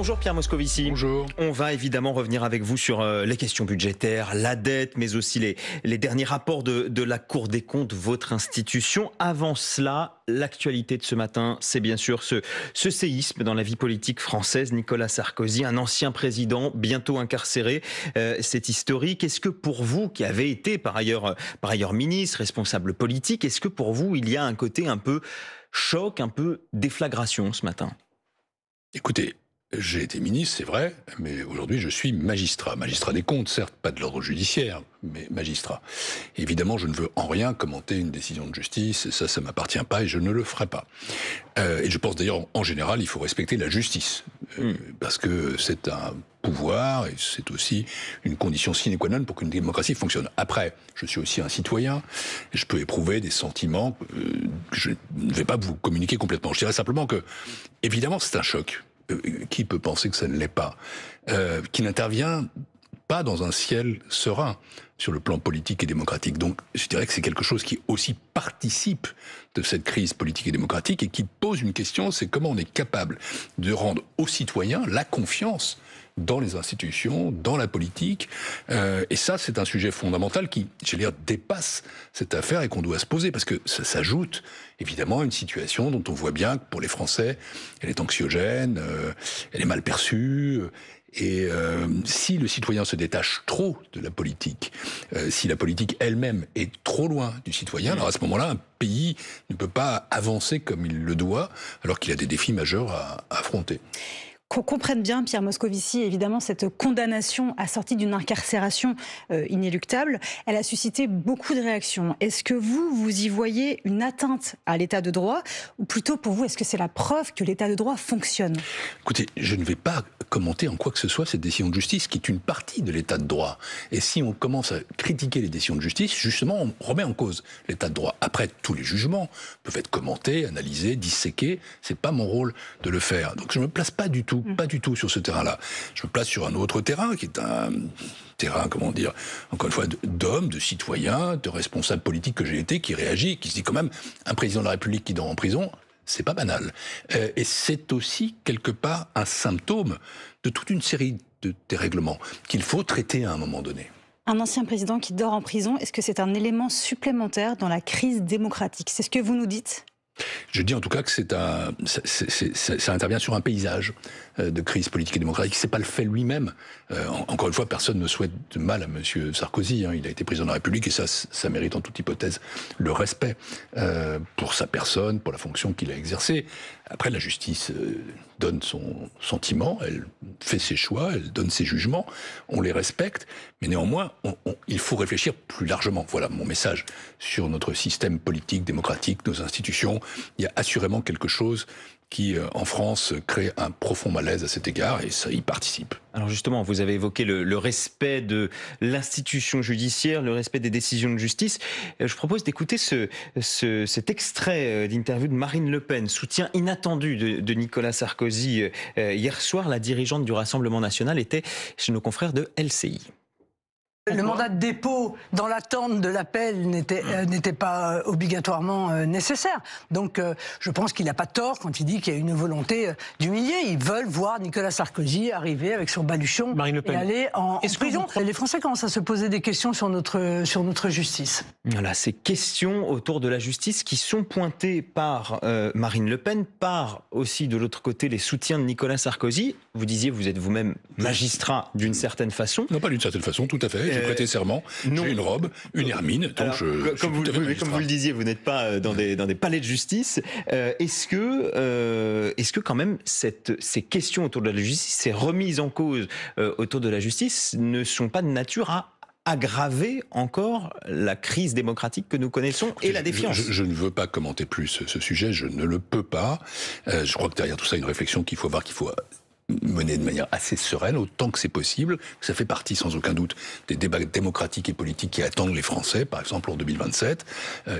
Bonjour Pierre Moscovici. Bonjour. On va évidemment revenir avec vous sur les questions budgétaires, la dette, mais aussi les derniers rapports de la Cour des comptes, votre institution. Avant cela, l'actualité de ce matin, c'est bien sûr ce séisme dans la vie politique française. Nicolas Sarkozy, un ancien président, bientôt incarcéré. C'est historique. Est-ce que pour vous, qui avez été par ailleurs ministre, responsable politique, est-ce que pour vous, il y a un côté un peu choc, un peu déflagration ce matin ? Écoutez, j'ai été ministre, c'est vrai, mais aujourd'hui je suis magistrat. Magistrat des comptes, certes, pas de l'ordre judiciaire, mais magistrat. Et évidemment, je ne veux en rien commenter une décision de justice, ça m'appartient pas et je ne le ferai pas. Et je pense d'ailleurs, en général, il faut respecter la justice, parce que c'est un pouvoir et c'est aussi une condition sine qua non pour qu'une démocratie fonctionne. Après, je suis aussi un citoyen et je peux éprouver des sentiments que je ne vais pas vous communiquer complètement. Je dirais simplement que, évidemment, c'est un choc. Qui peut penser que ça ne l'est pas, qui n'intervient pas dans un ciel serein sur le plan politique et démocratique. Donc je dirais que c'est quelque chose qui aussi participe de cette crise politique et démocratique et qui pose une question, c'est comment on est capable de rendre aux citoyens la confiance dans les institutions, dans la politique. Et ça, c'est un sujet fondamental qui, j'allais dire, dépasse cette affaire et qu'on doit se poser, parce que ça s'ajoute évidemment à une situation dont on voit bien que pour les Français, elle est anxiogène, elle est mal perçue. Et si le citoyen se détache trop de la politique, si la politique elle-même est trop loin du citoyen, alors à ce moment-là, un pays ne peut pas avancer comme il le doit, alors qu'il a des défis majeurs à affronter. Qu'on comprenne bien, Pierre Moscovici, évidemment, cette condamnation assortie d'une incarcération inéluctable, elle a suscité beaucoup de réactions. Est-ce que vous y voyez une atteinte à l'état de droit, ou plutôt pour vous, est-ce que c'est la preuve que l'état de droit fonctionne ? Écoutez, je ne vais pas commenter en quoi que ce soit cette décision de justice qui est une partie de l'état de droit. Et si on commence à critiquer les décisions de justice, justement, on remet en cause l'état de droit. Après, tous les jugements peuvent être commentés, analysés, disséqués. C'est pas mon rôle de le faire. Donc je me place pas du tout sur ce terrain-là. Je me place sur un autre terrain qui est un terrain, comment dire, encore une fois, d'hommes, de citoyens, de responsables politiques que j'ai été, qui réagit, qui se dit quand même, un président de la République qui dort en prison, c'est pas banal. Et c'est aussi, quelque part, un symptôme de toute une série de dérèglements qu'il faut traiter à un moment donné. Un ancien président qui dort en prison, est-ce que c'est un élément supplémentaire dans la crise démocratique ? C'est ce que vous nous dites ? Je dis en tout cas que ça intervient sur un paysage de crise politique et démocratique. C'est pas le fait lui-même. Encore une fois, personne ne souhaite de mal à Monsieur Sarkozy. Il a été président de la République et ça mérite en toute hypothèse le respect pour sa personne, pour la fonction qu'il a exercée. Après, la justice donne son sentiment, elle fait ses choix, elle donne ses jugements, on les respecte, mais néanmoins, il faut réfléchir plus largement. Voilà mon message sur notre système politique, démocratique, nos institutions. Il y a assurément quelque chose qui, en France, crée un profond malaise à cet égard, et ça y participe. Alors justement, vous avez évoqué le respect de l'institution judiciaire, le respect des décisions de justice. Je propose d'écouter cet extrait d'interview de Marine Le Pen, soutien inattendu de Nicolas Sarkozy. Hier soir, la dirigeante du Rassemblement national était chez nos confrères de LCI. Le mandat de dépôt dans l'attente de l'appel n'était pas obligatoirement nécessaire. Donc je pense qu'il n'a pas tort quand il dit qu'il y a une volonté d'humilier. Ils veulent voir Nicolas Sarkozy arriver avec son baluchon et aller en prison. Les Français commencent à se poser des questions sur notre justice. Voilà, ces questions autour de la justice qui sont pointées par Marine Le Pen, par aussi de l'autre côté les soutiens de Nicolas Sarkozy. Vous disiez, vous êtes vous-même magistrat d'une certaine façon. Non, pas d'une certaine façon, tout à fait. J'ai prêté serment, j'ai une robe, une hermine, donc comme vous le disiez, vous n'êtes pas dans des palais de justice. Est-ce que quand même ces questions autour de la justice, ces remises en cause autour de la justice ne sont pas de nature à aggraver encore la crise démocratique que nous connaissons et la défiance? Je ne veux pas commenter plus ce sujet, je ne le peux pas. Je crois que derrière tout ça, il y a une réflexion qu'il faut mener de manière assez sereine, autant que c'est possible. Ça fait partie, sans aucun doute, des débats démocratiques et politiques qui attendent les Français, par exemple en 2027.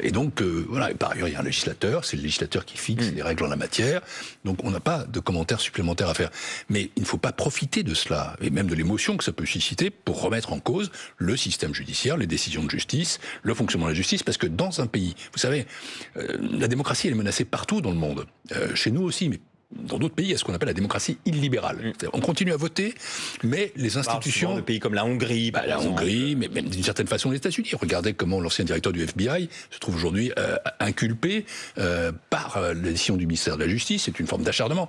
Et donc, voilà. Et par ailleurs, il y a un législateur. C'est le législateur qui fixe les règles en la matière. Donc, on n'a pas de commentaires supplémentaires à faire. Mais il ne faut pas profiter de cela, et même de l'émotion que ça peut susciter, pour remettre en cause le système judiciaire, les décisions de justice, le fonctionnement de la justice. Parce que dans un pays, vous savez, la démocratie, elle est menacée partout dans le monde. Chez nous aussi, mais dans d'autres pays, il y a ce qu'on appelle la démocratie illibérale. On continue à voter, mais les institutions... De pays comme la Hongrie, par exemple. La Hongrie, mais même d'une certaine façon les États-Unis. Regardez comment l'ancien directeur du FBI se trouve aujourd'hui inculpé par la décision du ministère de la Justice. C'est une forme d'acharnement.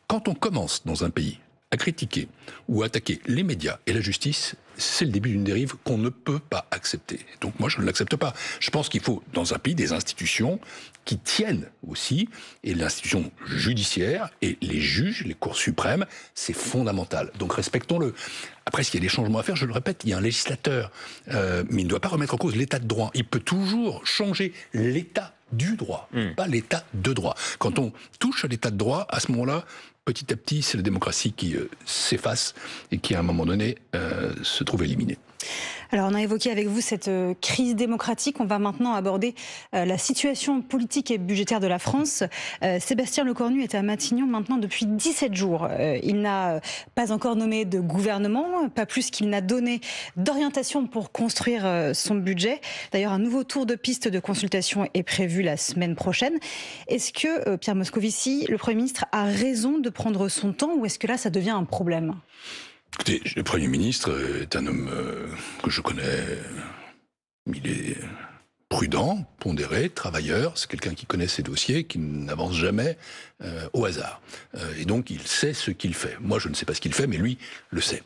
Quand on commence dans un pays à critiquer ou à attaquer les médias et la justice, c'est le début d'une dérive qu'on ne peut pas accepter. Donc moi, je ne l'accepte pas. Je pense qu'il faut, dans un pays, des institutions qui tiennent aussi, et l'institution judiciaire et les juges, les cours suprêmes, c'est fondamental. Donc respectons-le. Après, s'il y a des changements à faire, je le répète, il y a un législateur, mais il ne doit pas remettre en cause l'état de droit. Il peut toujours changer l'état du droit, pas l'état de droit. Quand on touche à l'état de droit, à ce moment-là, petit à petit, c'est la démocratie qui s'efface et qui, à un moment donné, se trouve éliminée. Alors, on a évoqué avec vous cette crise démocratique. On va maintenant aborder la situation politique et budgétaire de la France. Sébastien Lecornu est à Matignon maintenant depuis 17 jours. Il n'a pas encore nommé de gouvernement, pas plus qu'il n'a donné d'orientation pour construire son budget. D'ailleurs, un nouveau tour de piste de consultation est prévu la semaine prochaine. Est-ce que Pierre Moscovici, le Premier ministre, a raison de prendre son temps ou est-ce que là, ça devient un problème ? Écoutez, le Premier ministre est un homme que je connais. Il est prudent, pondéré, travailleur. C'est quelqu'un qui connaît ses dossiers, qui n'avance jamais au hasard. Et donc, il sait ce qu'il fait. Moi, je ne sais pas ce qu'il fait, mais lui le sait.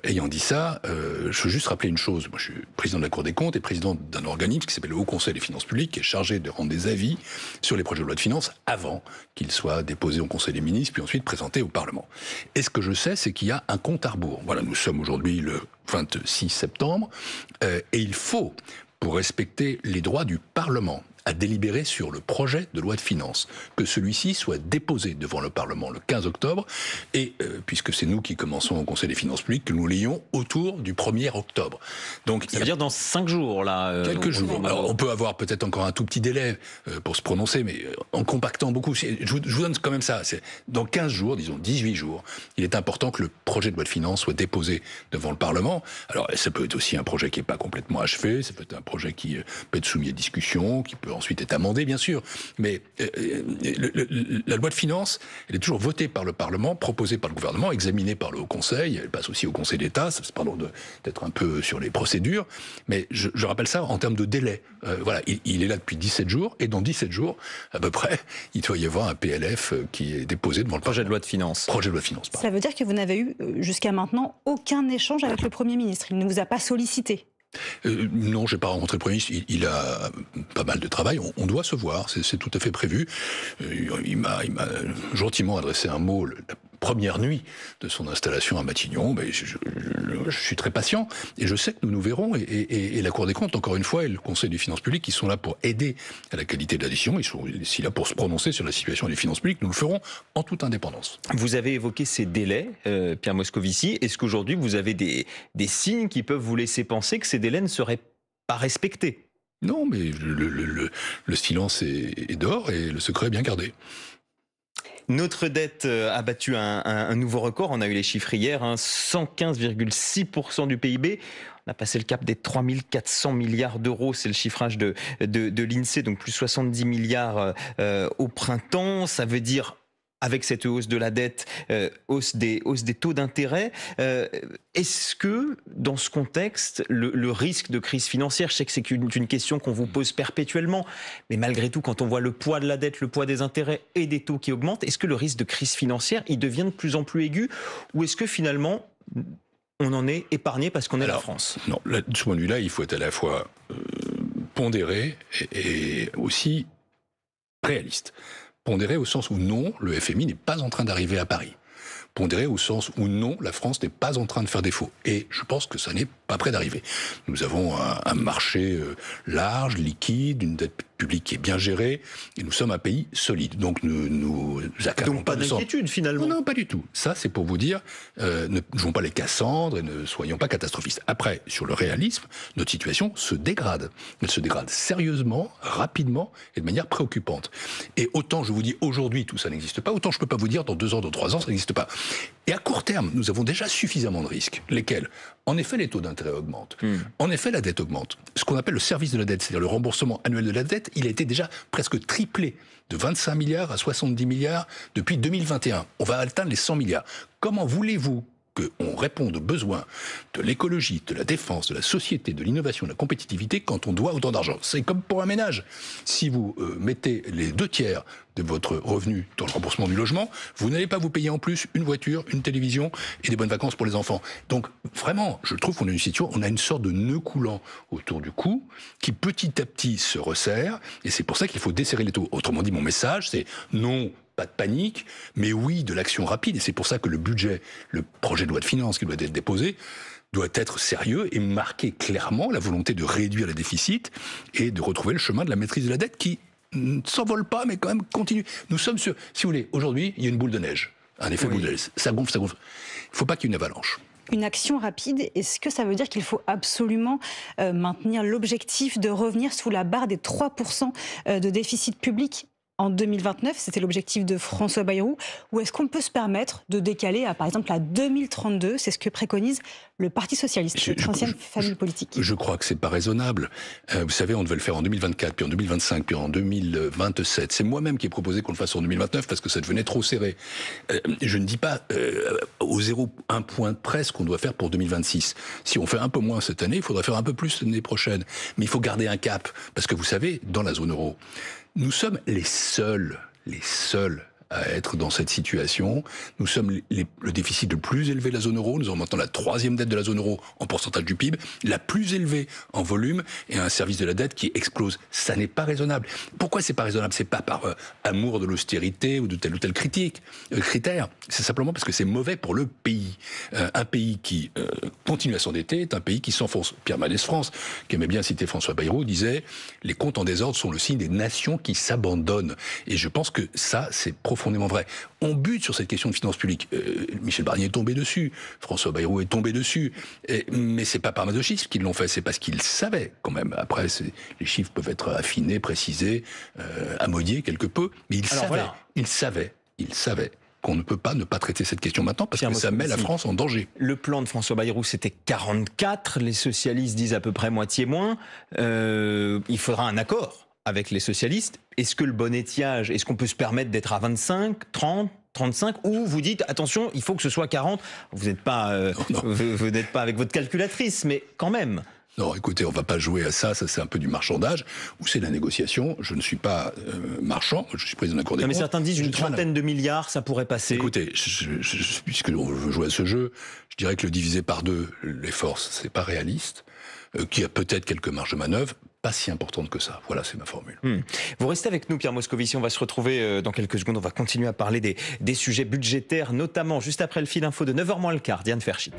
Ayant dit ça, je veux juste rappeler une chose. Moi, je suis président de la Cour des comptes et président d'un organisme qui s'appelle le Haut Conseil des finances publiques, qui est chargé de rendre des avis sur les projets de loi de finances avant qu'ils soient déposés au Conseil des ministres, puis ensuite présentés au Parlement. Et ce que je sais, c'est qu'il y a un compte à rebours. Voilà, nous sommes aujourd'hui le 26 septembre, et il faut, pour respecter les droits du Parlement à délibérer sur le projet de loi de finances, que celui-ci soit déposé devant le Parlement le 15 octobre, et puisque c'est nous qui commençons au Conseil des finances publiques, que nous l'ayons autour du 1er octobre. Donc, ça veut dire dans 5 jours, là. Quelques jours. Alors, on peut avoir peut-être encore un tout petit délai pour se prononcer, mais en compactant beaucoup. Je vous donne quand même ça. Dans 15 jours, disons 18 jours, il est important que le projet de loi de finances soit déposé devant le Parlement. Alors, ça peut être aussi un projet qui n'est pas complètement achevé, ça peut être un projet qui peut être soumis à discussion, qui peut ensuite être amendé, bien sûr. Mais la loi de finances, elle est toujours votée par le Parlement, proposée par le gouvernement, examinée par le Haut Conseil, elle passe aussi au Conseil d'État, pardon d'être un peu sur les procédures, mais je rappelle ça en termes de délai. Voilà, il est là depuis 17 jours, et dans 17 jours, à peu près, il doit y avoir un PLF qui est déposé devant le projet de loi de finances. Projet de loi de finances, pardon. Ça veut dire que vous n'avez eu jusqu'à maintenant aucun échange avec le Premier ministre, il ne vous a pas sollicité? Non, j'ai pas rencontré le Premier ministre. Il a pas mal de travail. On doit se voir. C'est tout à fait prévu. Il m'a gentiment adressé un mot la première nuit de son installation à Matignon. Mais je suis très patient et je sais que nous nous verrons. Et la Cour des comptes, encore une fois, et le Conseil des finances publiques, qui sont là pour aider à la qualité de la décision. Ils sont ici là pour se prononcer sur la situation des finances publiques. Nous le ferons en toute indépendance. Vous avez évoqué ces délais, Pierre Moscovici. Est-ce qu'aujourd'hui vous avez des signes qui peuvent vous laisser penser que ces délais ne seraient pas respectés? Non, mais le silence est d'or et le secret est bien gardé. Notre dette a battu un nouveau record. On a eu les chiffres hier, 115,6% du PIB. On a passé le cap des 3 400 milliards d'euros. C'est le chiffrage de l'INSEE, donc plus 70 milliards au printemps. Ça veut dire, avec cette hausse de la dette, hausse des taux d'intérêt. Est-ce que, dans ce contexte, le risque de crise financière, je sais que c'est une question qu'on vous pose perpétuellement, mais malgré tout, quand on voit le poids de la dette, le poids des intérêts et des taux qui augmentent, est-ce que le risque de crise financière, il devient de plus en plus aigu, ou est-ce que finalement, on en est épargné parce qu'on est la France? Non, de ce point de vue-là, il faut être à la fois pondéré et aussi réaliste. Pondéré au sens où non, le FMI n'est pas en train d'arriver à Paris. Pondéré au sens où non, la France n'est pas en train de faire défaut. Et je pense que ça n'est pas près d'arriver. Nous avons un marché large, liquide, une dette publique qui est bien gérée, et nous sommes un pays solide. Donc nous accablons donc pas d'inquiétude finalement. Non, pas du tout. Ça, c'est pour vous dire, ne jouons pas les Cassandres et ne soyons pas catastrophistes. Après, sur le réalisme, notre situation se dégrade. Elle se dégrade sérieusement, rapidement et de manière préoccupante. Et autant je vous dis aujourd'hui tout ça n'existe pas, autant je peux pas vous dire dans 2 ans, dans 3 ans ça n'existe pas. Et à court terme, nous avons déjà suffisamment de risques. Lesquels? En effet, les taux d'intérêt augmentent. En effet, la dette augmente. Ce qu'on appelle le service de la dette, c'est-à-dire le remboursement annuel de la dette, dette, il a été déjà presque triplé, de 25 milliards à 70 milliards depuis 2021. On va atteindre les 100 milliards. Comment voulez-vous qu'on réponde aux besoins de l'écologie, de la défense, de la société, de l'innovation, de la compétitivité quand on doit autant d'argent? C'est comme pour un ménage. Si vous mettez les 2/3 de votre revenu dans le remboursement du logement, vous n'allez pas vous payer en plus une voiture, une télévision et des bonnes vacances pour les enfants. Donc vraiment, je trouve qu'on a une situation, on a une sorte de nœud coulant autour du cou qui petit à petit se resserre, et c'est pour ça qu'il faut desserrer les taux. Autrement dit, mon message, c'est non, pas de panique, mais oui, de l'action rapide. Et c'est pour ça que le budget, le projet de loi de finances qui doit être déposé, doit être sérieux et marquer clairement la volonté de réduire les déficits et de retrouver le chemin de la maîtrise de la dette qui ne s'envole pas, mais quand même continue. Nous sommes sur, si vous voulez, aujourd'hui, il y a une boule de neige, un effet boule de neige. Ça gonfle, ça gonfle. Il ne faut pas qu'il y ait une avalanche. Une action rapide, est-ce que ça veut dire qu'il faut absolument maintenir l'objectif de revenir sous la barre des 3% de déficit public en 2029, c'était l'objectif de François Bayrou, ou est-ce qu'on peut se permettre de décaler à, par exemple, à 2032, c'est ce que préconise le Parti Socialiste, cette ancienne famille politique? Je crois que c'est pas raisonnable. Vous savez, on devait le faire en 2024, puis en 2025, puis en 2027. C'est moi-même qui ai proposé qu'on le fasse en 2029 parce que ça devenait trop serré. Je ne dis pas au 0,1 point près ce qu'on doit faire pour 2026. Si on fait un peu moins cette année, il faudrait faire un peu plus l'année prochaine. Mais il faut garder un cap, parce que vous savez, dans la zone euro, nous sommes les seuls à être dans cette situation. Nous sommes le déficit le plus élevé de la zone euro. Nous avons maintenant la 3e dette de la zone euro en pourcentage du PIB, la plus élevée en volume, et un service de la dette qui explose. Ça n'est pas raisonnable. Pourquoi c'est pas raisonnable? C'est pas par amour de l'austérité ou de tel ou tel critère. C'est simplement parce que c'est mauvais pour le pays. Un pays qui continue à s'endetter est un pays qui s'enfonce. Pierre Mendès France, qui aimait bien citer François Bayrou, disait « Les comptes en désordre sont le signe des nations qui s'abandonnent ». Et je pense que ça, c'est profondément vrai. On bute sur cette question de finances publiques. Michel Barnier est tombé dessus, François Bayrou est tombé dessus, mais c'est pas par masochisme qu'ils l'ont fait, c'est parce qu'ils savaient quand même. Après, les chiffres peuvent être affinés, précisés, amodiés quelque peu, mais ils savaient qu'on ne peut pas ne pas traiter cette question maintenant parce que ça met la France en danger. Le plan de François Bayrou, c'était 44, les socialistes disent à peu près moitié moins. Il faudra un accord avec les socialistes. Est-ce que le bon étiage, est-ce qu'on peut se permettre d'être à 25, 30, 35, ou vous dites, attention, il faut que ce soit 40, vous n'êtes pas, vous n'êtes pas avec votre calculatrice, mais quand même. Non, écoutez, on va pas jouer à ça c'est un peu du marchandage, ou c'est la négociation. Je ne suis pas marchand, je suis président de la Cour des comptes. Mais certains disent une trentaine de milliards, ça pourrait passer. Écoutez, puisque on veut jouer à ce jeu, je dirais que le diviser par 2, les forces, c'est pas réaliste, qu'il y a peut-être quelques marges de manœuvre, pas si importante que ça. Voilà, c'est ma formule. Vous restez avec nous, Pierre Moscovici. On va se retrouver dans quelques secondes. On va continuer à parler des sujets budgétaires, notamment juste après le fil info de 9h moins le quart. Diane Ferchit.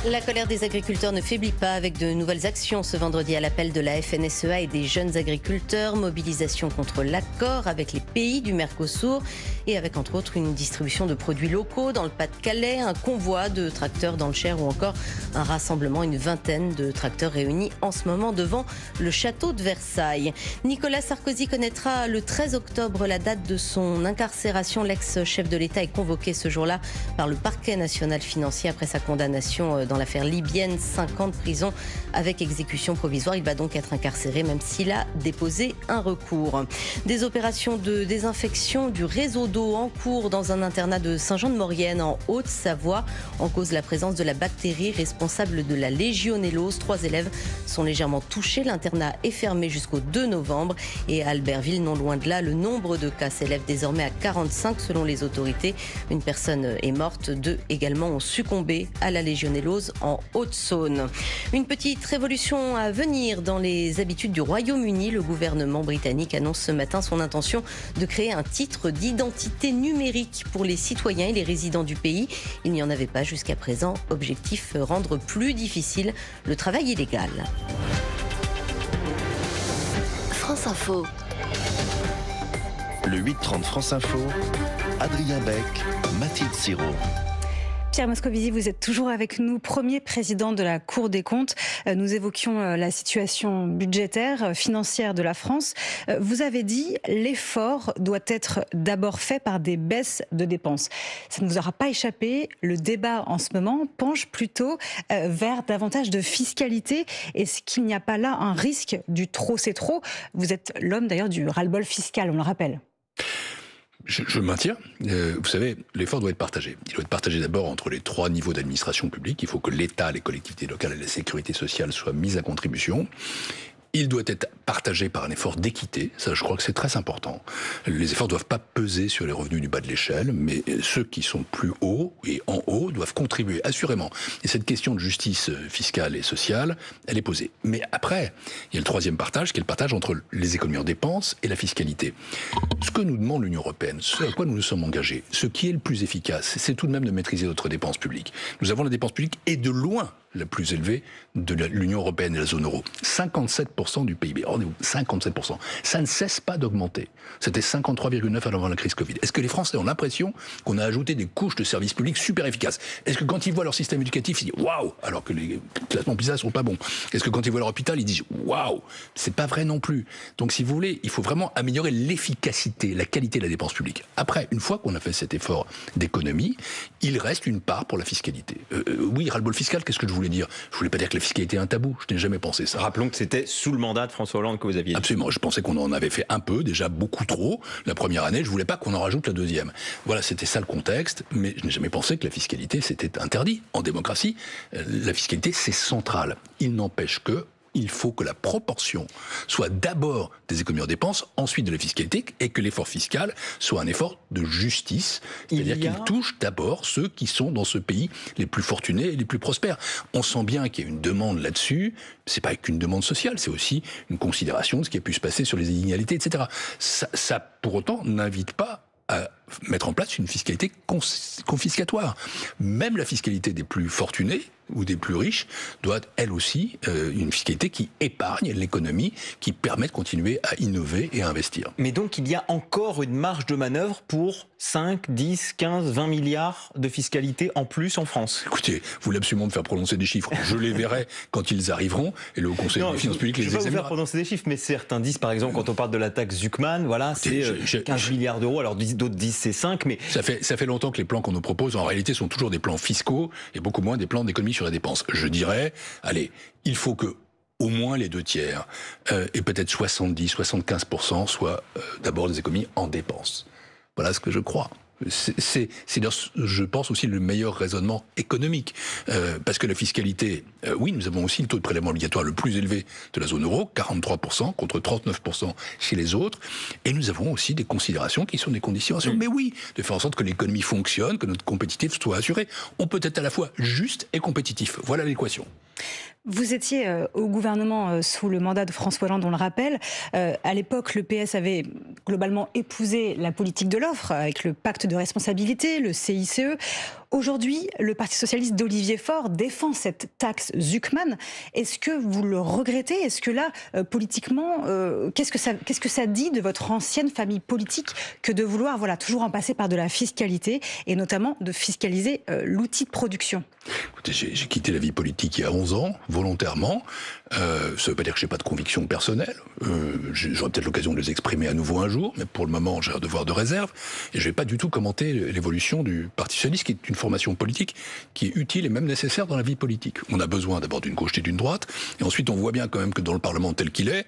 La colère des agriculteurs ne faiblit pas avec de nouvelles actions ce vendredi à l'appel de la FNSEA et des jeunes agriculteurs. Mobilisation contre l'accord avec les pays du Mercosur et avec entre autres une distribution de produits locaux dans le Pas-de-Calais, un convoi de tracteurs dans le Cher ou encore un rassemblement, une vingtaine de tracteurs réunis en ce moment devant le château de Versailles. Nicolas Sarkozy connaîtra le 13 octobre la date de son incarcération. L'ex-chef de l'État est convoqué ce jour-là par le parquet national financier après sa condamnation dans l'affaire libyenne, 5 ans de prison avec exécution provisoire. Il va donc être incarcéré même s'il a déposé un recours. Des opérations de désinfection du réseau d'eau en cours dans un internat de Saint-Jean-de-Maurienne en Haute-Savoie. En cause la présence de la bactérie responsable de la légionellose. 3 élèves sont légèrement touchés. L'internat est fermé jusqu'au 2 novembre. Et à Albertville, non loin de là, le nombre de cas s'élève désormais à 45 selon les autorités. Une personne est morte, 2 également ont succombé à la légionellose en Haute-Saône. Une petite révolution à venir dans les habitudes du Royaume-Uni. Le gouvernement britannique annonce ce matin son intention de créer un titre d'identité numérique pour les citoyens et les résidents du pays. Il n'y en avait pas jusqu'à présent. Objectif, rendre plus difficile le travail illégal. France Info. Le 8h30 France Info, Adrien Beck, Mathilde Siro. Pierre Moscovici, vous êtes toujours avec nous, premier président de la Cour des comptes. Nous évoquions la situation budgétaire, financière de la France. Vous avez dit l'effort doit être d'abord fait par des baisses de dépenses. Ça ne vous aura pas échappé. Le débat en ce moment penche plutôt vers davantage de fiscalité. Est-ce qu'il n'y a pas là un risque du trop c'est trop? Vous êtes l'homme d'ailleurs du ras-le-bol fiscal, on le rappelle. Je maintiens. Vous savez, l'effort doit être partagé. Il doit être partagé d'abord entre les 3 niveaux d'administration publique. Il faut que l'État, les collectivités locales et la sécurité sociale soient mis à contribution. Il doit être partagé par un effort d'équité, ça je crois que c'est très important. Les efforts ne doivent pas peser sur les revenus du bas de l'échelle, mais ceux qui sont plus hauts et en haut doivent contribuer assurément. Et cette question de justice fiscale et sociale, elle est posée. Mais après, il y a le 3e partage, qui est le partage entre les économies en dépenses et la fiscalité. Ce que nous demande l'Union européenne, ce à quoi nous nous sommes engagés, ce qui est le plus efficace, c'est tout de même de maîtriser notre dépense publique. Nous avons la dépense publique et de loin la plus élevée de l'Union européenne et la zone euro. 57% du PIB. Rendez-vous, 57%. Ça ne cesse pas d'augmenter. C'était 53,9 avant la crise Covid. Est-ce que les Français ont l'impression qu'on a ajouté des couches de services publics super efficaces? Est-ce que quand ils voient leur système éducatif, ils disent waouh, alors que les classements PISA sont pas bons? Est-ce que quand ils voient leur hôpital, ils disent waouh? C'est pas vrai non plus. Donc si vous voulez, il faut vraiment améliorer l'efficacité, la qualité de la dépense publique. Après, une fois qu'on a fait cet effort d'économie, il reste une part pour la fiscalité. Oui, ras-le-bol fiscal, qu'est-ce que je voulais dire? Je voulais pas dire que la fiscalité est un tabou. Je n'ai jamais pensé ça. Rappelons que c'était sous le mandat de François Hollande que vous aviez dit. Absolument. Je pensais qu'on en avait fait un peu, déjà beaucoup trop. La première année, je voulais pas qu'on en rajoute la deuxième. Voilà, c'était ça le contexte. Mais je n'ai jamais pensé que la fiscalité, c'était interdit. En démocratie, la fiscalité, c'est central. Il n'empêche que il faut que la proportion soit d'abord des économies en dépenses, ensuite de la fiscalité, et que l'effort fiscal soit un effort de justice. C'est-à-dire qu'il touche d'abord ceux qui sont dans ce pays les plus fortunés et les plus prospères. On sent bien qu'il y a une demande là-dessus. C'est pas qu'une demande sociale, c'est aussi une considération de ce qui a pu se passer sur les inégalités, etc. Ça pour autant, n'invite pas à mettre en place une fiscalité confiscatoire. Même la fiscalité des plus fortunés ou des plus riches doit être, elle aussi, une fiscalité qui épargne l'économie, qui permet de continuer à innover et à investir. Mais donc, il y a encore une marge de manœuvre pour 5, 10, 15, 20 milliards de fiscalité en plus en France. Écoutez, vous voulez absolument me faire prononcer des chiffres. Je les verrai quand ils arriveront, et le Haut Conseil des finances publiques les examinera. Je ne vais pas vous faire prononcer des chiffres, mais certains disent, par exemple, quand on parle de la taxe Zuckman, voilà, c'est 15 milliards d'euros, alors d'autres disent c'est 5, mais... Ça fait longtemps que les plans qu'on nous propose, en réalité, sont toujours des plans fiscaux, et beaucoup moins des plans d'économie sur la dépense. Je dirais, allez, il faut que au moins les 2 tiers, et peut-être 70-75% soient d'abord des économies en dépenses. Voilà ce que je crois. C'est je pense aussi le meilleur raisonnement économique, parce que la fiscalité, oui, nous avons aussi le taux de prélèvement obligatoire le plus élevé de la zone euro, 43% contre 39% chez les autres, et nous avons aussi des considérations qui sont des conditions, mais oui, de faire en sorte que l'économie fonctionne, que notre compétitivité soit assurée. On peut être à la fois juste et compétitif. Voilà l'équation. Vous étiez au gouvernement sous le mandat de François Hollande, on le rappelle. À l'époque, le PS avait globalement épousé la politique de l'offre avec le pacte de responsabilité, le CICE. Aujourd'hui, le Parti socialiste d'Olivier Faure défend cette taxe Zuckman. Est-ce que vous le regrettez? Est-ce que là, politiquement, qu'est-ce que ça dit de votre ancienne famille politique que de vouloir toujours en passer par de la fiscalité et notamment de fiscaliser l'outil de production? Écoutez, j'ai quitté la vie politique il y a 11 ans, volontairement. Ça ne veut pas dire que je n'ai pas de convictions personnelles. J'aurai peut-être l'occasion de les exprimer à nouveau un jour, mais pour le moment, j'ai un devoir de réserve. Et je ne vais pas du tout commenter l'évolution du Parti socialiste, qui est une formation politique qui est utile et même nécessaire dans la vie politique. On a besoin d'abord d'une gauche et d'une droite, et ensuite on voit bien quand même que dans le Parlement tel qu'il est,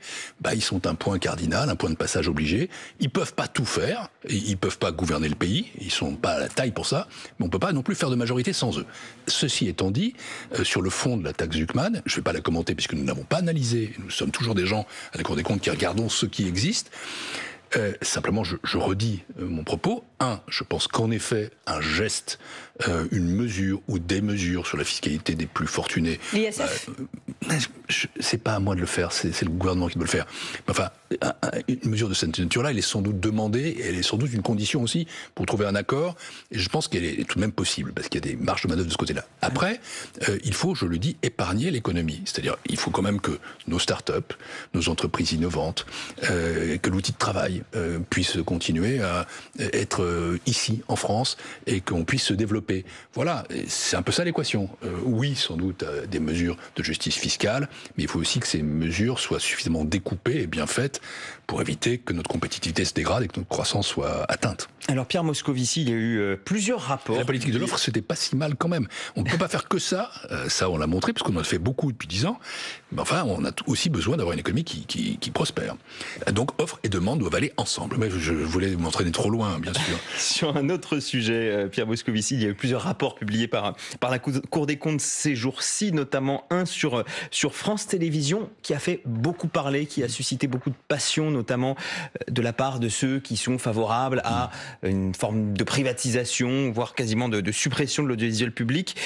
ils sont un point cardinal, un point de passage obligé. Ils peuvent pas tout faire, et ils peuvent pas gouverner le pays, ils sont pas à la taille pour ça, mais on peut pas non plus faire de majorité sans eux. Ceci étant dit, sur le fond de la taxe Zuckman, je vais pas la commenter puisque nous n'avons pas analysé, nous sommes toujours des gens à la Cour des comptes qui regardons ce qui existe. Simplement, je redis mon propos. Je pense qu'en effet, un geste, une mesure ou des mesures sur la fiscalité des plus fortunés... L'ISF c'est pas à moi de le faire, c'est le gouvernement qui doit le faire. Enfin, une mesure de cette nature-là, elle est sans doute demandée, et elle est sans doute une condition aussi pour trouver un accord, et je pense qu'elle est tout de même possible, parce qu'il y a des marges de manœuvre de ce côté-là. Après, il faut, je le dis, épargner l'économie. C'est-à-dire, il faut quand même que nos start-up, nos entreprises innovantes, que l'outil de travail travail puisse continuer à être ici, en France, et qu'on puisse se développer. Voilà, c'est un peu ça l'équation. Oui, sans doute, des mesures de justice fiscale, mais il faut aussi que ces mesures soient suffisamment découpées et bien faites pour éviter que notre compétitivité se dégrade et que notre croissance soit atteinte. Alors Pierre Moscovici, il y a eu plusieurs rapports. La politique de l'offre, c'était pas si mal quand même. On ne peut pas faire que ça, ça on l'a montré, parce qu'on en a fait beaucoup depuis 10 ans, mais enfin on a aussi besoin d'avoir une économie qui prospère. Donc offre et demande doivent aller ensemble. Mais je voulais m'entraîner trop loin, bien sûr. Sur un autre sujet, Pierre Moscovici, il y a eu plusieurs rapports publiés par la Cour des comptes ces jours-ci, notamment un sur France Télévisions, qui a fait beaucoup parler, qui a suscité beaucoup de passion, notamment de la part de ceux qui sont favorables à une forme de privatisation, voire quasiment de suppression de l'audiovisuel public.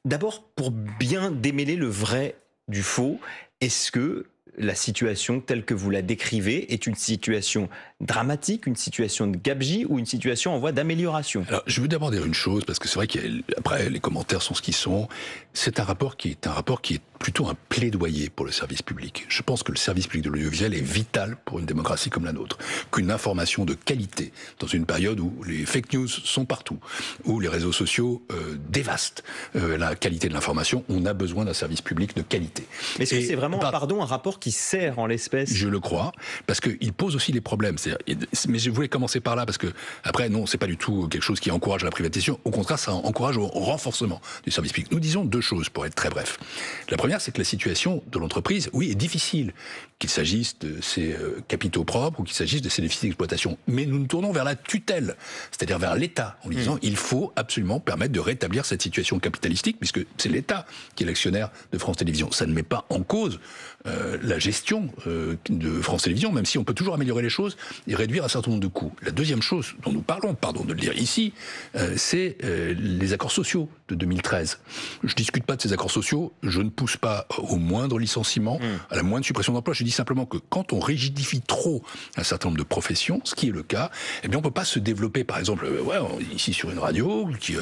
D'abord, pour bien démêler le vrai du faux, est-ce que la situation telle que vous la décrivez est une situation dramatique, une situation de gabegie ou une situation en voie d'amélioration? Alors, je veux d'abord dire une chose, parce que c'est vrai qu'après, les commentaires sont ce qu'ils sont. C'est un rapport qui est plutôt un plaidoyer pour le service public. Je pense que le service public de l'audiovisuel est vital pour une démocratie comme la nôtre. Qu'une information de qualité, dans une période où les fake news sont partout, où les réseaux sociaux dévastent la qualité de l'information, on a besoin d'un service public de qualité. Mais est-ce que c'est vraiment, un rapport qui sert en l'espèce? Je le crois, parce qu'il pose aussi des problèmes. Mais je voulais commencer par là, parce que après, non, c'est pas du tout quelque chose qui encourage la privatisation. Au contraire, ça encourage au renforcement du service public. Nous disons deux choses, pour être très bref. La première, c'est que la situation de l'entreprise, oui, est difficile, qu'il s'agisse de ses capitaux propres ou qu'il s'agisse de ses déficits d'exploitation. Mais nous nous tournons vers la tutelle, c'est-à-dire vers l'État, en lui disant il faut absolument permettre de rétablir cette situation capitalistique, puisque c'est l'État qui est l'actionnaire de France Télévisions. Ça ne met pas en cause la gestion de France Télévisions, même si on peut toujours améliorer les choses et réduire un certain nombre de coûts. La deuxième chose dont nous parlons, pardon de le dire ici, c'est les accords sociaux de 2013. Je ne discute pas de ces accords sociaux, je ne pousse pas au moindre licenciement, à la moindre suppression d'emplois. Je dis simplement que quand on rigidifie trop un certain nombre de professions, ce qui est le cas, eh bien on ne peut pas se développer, par exemple, ici sur une radio qui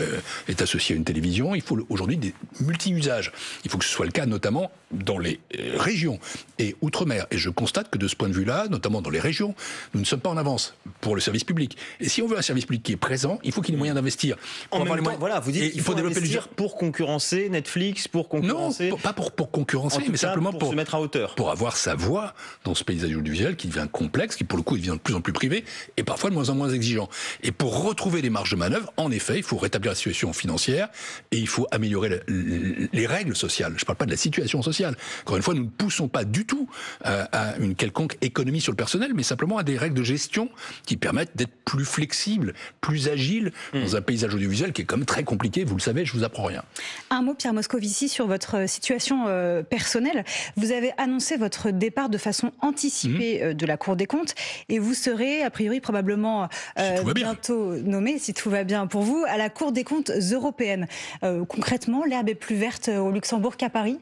est associée à une télévision. Il faut aujourd'hui des multi-usages. Il faut que ce soit le cas notamment dans les régions et outre-mer. Et je constate que de ce point de vue-là, notamment dans les régions, nous ne sommes pas en avance pour le service public. Et si on veut un service public qui est présent, il faut qu'il y ait moyen d'investir. En même temps, voilà, vous dites qu'il faut investir pour concurrencer Netflix, pour concurrencer... Non, pas pour concurrencer, mais simplement pour se mettre à hauteur. Pour avoir sa voix dans ce paysage audiovisuel qui devient complexe, qui pour le coup devient de plus en plus privé, et parfois de moins en moins exigeant. Et pour retrouver des marges de manœuvre, en effet, il faut rétablir la situation financière, et il faut améliorer les règles sociales. Je ne parle pas de la situation sociale. Encore une fois, nous ne poussons pas du tout à une quelconque économie sur le personnel, mais simplement à des règles de gestion qui permettent d'être plus flexibles, plus agiles dans un paysage audiovisuel qui est quand même très compliqué. Vous le savez, je vous apprends rien. Un mot, Pierre Moscovici, sur votre situation personnelle. Vous avez annoncé votre départ de façon anticipée de la Cour des comptes et vous serez, a priori, probablement bientôt nommé, si tout va bien pour vous, à la Cour des comptes européenne. Concrètement, l'herbe est plus verte au Luxembourg qu'à Paris ?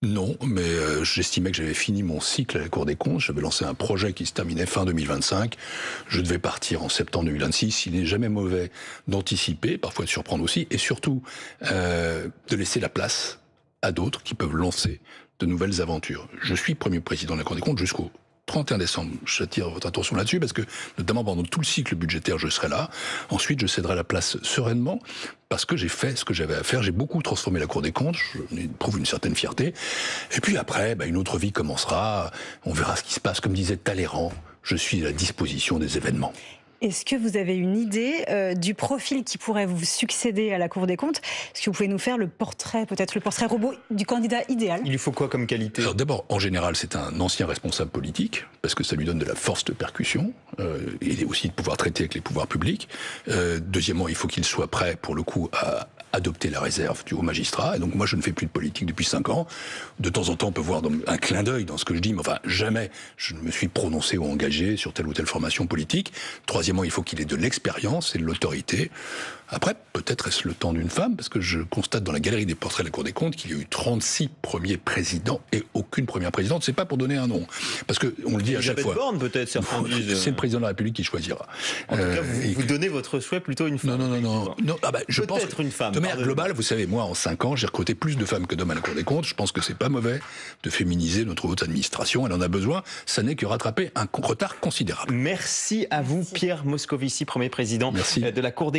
Non, mais j'estimais que j'avais fini mon cycle à la Cour des comptes. J'avais lancé un projet qui se terminait fin 2025. Je devais partir en septembre 2026. Il n'est jamais mauvais d'anticiper, parfois de surprendre aussi, et surtout de laisser la place à d'autres qui peuvent lancer de nouvelles aventures. Je suis premier président de la Cour des comptes jusqu'au 31 décembre. J'attire votre attention là-dessus parce que, notamment pendant tout le cycle budgétaire, je serai là. Ensuite, je céderai la place sereinement parce que j'ai fait ce que j'avais à faire. J'ai beaucoup transformé la Cour des comptes. Je prouve une certaine fierté. Et puis après, une autre vie commencera. On verra ce qui se passe. Comme disait Talleyrand, je suis à la disposition des événements. Est-ce que vous avez une idée du profil qui pourrait vous succéder à la Cour des comptes? Est-ce que vous pouvez nous faire peut-être le portrait robot du candidat idéal? Il lui faut quoi comme qualité? Alors d'abord, en général, c'est un ancien responsable politique, parce que ça lui donne de la force de percussion, et aussi de pouvoir traiter avec les pouvoirs publics. Deuxièmement, il faut qu'il soit prêt, pour le coup, à adopter la réserve du haut magistrat. Et donc moi, je ne fais plus de politique depuis 5 ans. De temps en temps, on peut voir un clin d'œil dans ce que je dis, mais enfin, jamais je ne me suis prononcé ou engagé sur telle ou telle formation politique. Troisièmement, il faut qu'il ait de l'expérience et de l'autorité. Après, peut-être est-ce le temps d'une femme, parce que je constate dans la galerie des portraits de la Cour des comptes qu'il y a eu 36 premiers présidents et aucune première présidente. C'est pas pour donner un nom, parce que on le dit à chaque fois. Borne, peut-être, certains disent. C'est le président de la République qui choisira. En tout cas, vous donnez votre souhait plutôt une femme. Non. Je pense peut-être une femme. De manière globale, vous savez, moi, en 5 ans, j'ai recruté plus de femmes que d'hommes à la Cour des comptes. Je pense que c'est pas mauvais de féminiser notre haute administration. Elle en a besoin. Ça n'est que rattraper un retard considérable. Merci à vous, Pierre Moscovici, premier président de la Cour des